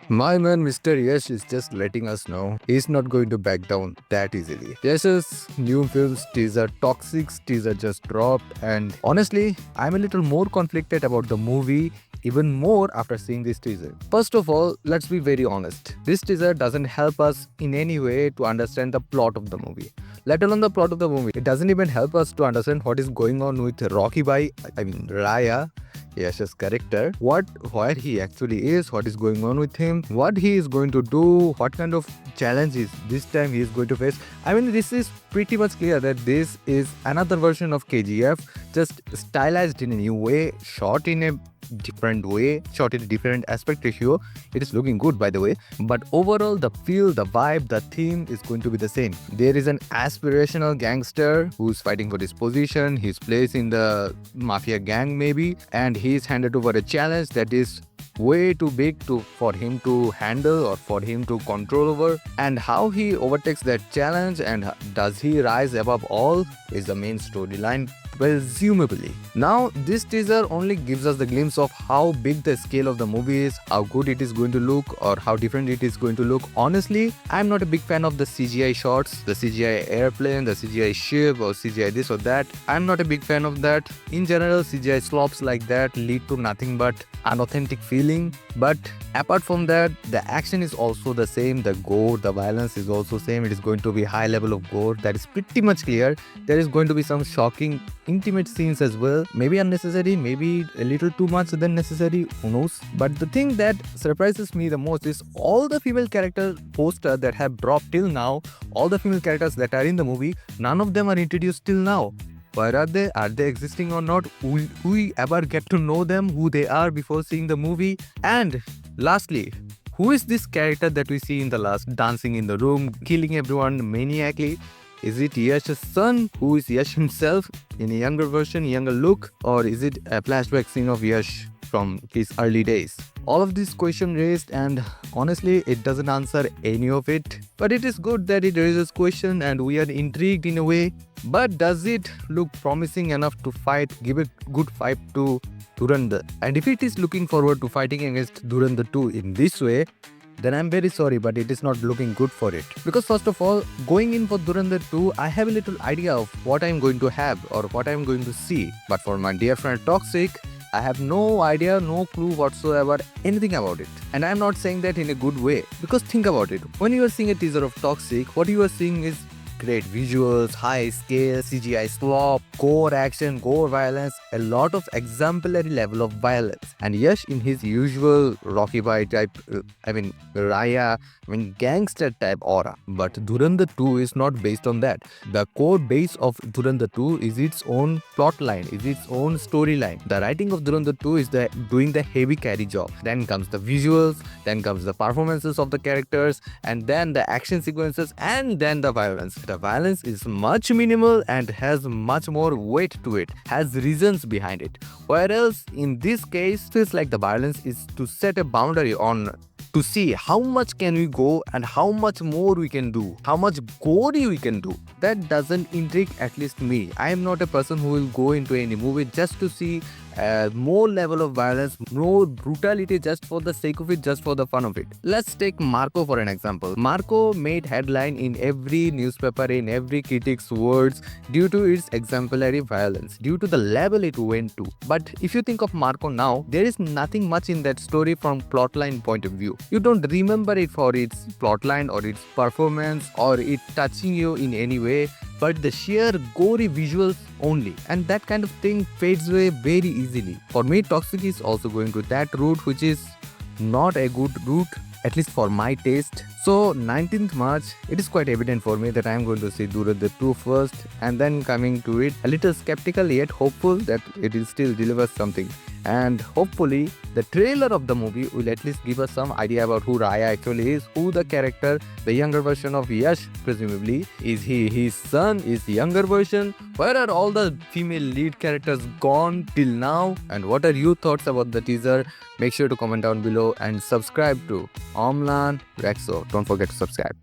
My man, Mr. Yash, is just letting us know he's not going to back down that easily. Yash's new film's teaser, Toxic teaser, just dropped, and honestly, I'm a little more conflicted about the movie. Even more after seeing this teaser. First of all, let's be very honest. This teaser doesn't help us in any way to understand the plot of the movie. Let alone the plot of the movie. It doesn't even help us to understand what is going on with Raya, Yash's character, where he actually is, what is going on with him, what he is going to do, what kind of challenges this time he is going to face. This is pretty much clear that this is another version of KGF, just stylized in a new way, shot in a different way, shot in a different aspect ratio. It is looking good, by the way, but overall the feel, the vibe, the theme is going to be the same. There is an aspirational gangster who's fighting for his position, his place in the mafia gang maybe, and he's handed over a challenge that is way too big for him to handle or for him to control over, and how he overtakes that challenge and does he rise above all is the main storyline, presumably. Now this teaser only gives us the glimpse of how big the scale of the movie is, how good it is going to look, or how different it is going to look. Honestly, I'm not a big fan of the CGI shots, the CGI airplane, the CGI ship, or CGI this or that. I'm not a big fan of that. In general, CGI slops like that lead to nothing but unauthentic feeling. But apart from that, the action is also the same, the gore, the violence is also same. It is going to be high level of gore, that is pretty much clear. There is going to be some shocking intimate scenes as well, maybe unnecessary, maybe a little too much than necessary, who knows. But the thing that surprises me the most is all the female character poster that have dropped till now, all the female characters that are in the movie, none of them are introduced till now. Where are they? Are they existing or not? Will we ever get to know them, who they are, before seeing the movie? And lastly, who is this character that we see in the last, dancing in the room, killing everyone maniacally? Is it Yash's son, who is Yash himself in a younger version, younger look? Or is it a flashback scene of Yash from his early days? All of these questions raised, and honestly, it doesn't answer any of it. But it is good that it raises question and we are intrigued in a way. But does it look promising enough to give a good fight to Dhurandhar? And if it is looking forward to fighting against Dhurandhar 2 in this way, then I'm very sorry, but it is not looking good for it. Because first of all, going in for Dhurandhar 2, I have a little idea of what I'm going to have or what I'm going to see. But for my dear friend Toxic, I have no idea, no clue whatsoever, anything about it. And I'm not saying that in a good way. Because think about it, when you are seeing a teaser of Toxic, what you are seeing is great visuals, high scale, CGI slop, gore action, gore violence, a lot of exemplary level of violence. And Yash in his usual Rocky Bhai type, Raya, gangster type aura. But Dhurandhar 2 is not based on that. The core base of Dhurandhar 2 is its own plot line, is its own storyline. The writing of Dhurandhar 2 is doing the heavy carry job. Then comes the visuals, then comes the performances of the characters, and then the action sequences, and then the violence. The violence is much minimal and has much more weight to it, has reasons behind it. Whereas in this case, feels like the violence is to set a boundary on to see how much can we go and how much more we can do, how much gory we can do. That doesn't intrigue at least me. I am not a person who will go into any movie just to see more level of violence, more brutality just for the sake of it, just for the fun of it. Let's take Marco for an example. Marco made headline in every newspaper, in every critic's words due to its exemplary violence, due to the level it went to. But if you think of Marco now, there is nothing much in that story from plotline point of view. You don't remember it for its plotline or its performance or it touching you in any way, but the sheer gory visuals only, and that kind of thing fades away very easily. For me, Toxic is also going to that route, which is not a good route, at least for my taste. So 19th March, it is quite evident for me that I am going to see Dhurandhar 2 first, and then coming to it a little skeptical yet hopeful that it will still deliver something. And hopefully the trailer of the movie will at least give us some idea about who Raya actually is, who the character, the younger version of Yash presumably. Is he his son? Is the younger version? Where are all the female lead characters gone till now? And what are your thoughts about the teaser? Make sure to comment down below and subscribe to Omlan Rexo. Don't forget to subscribe.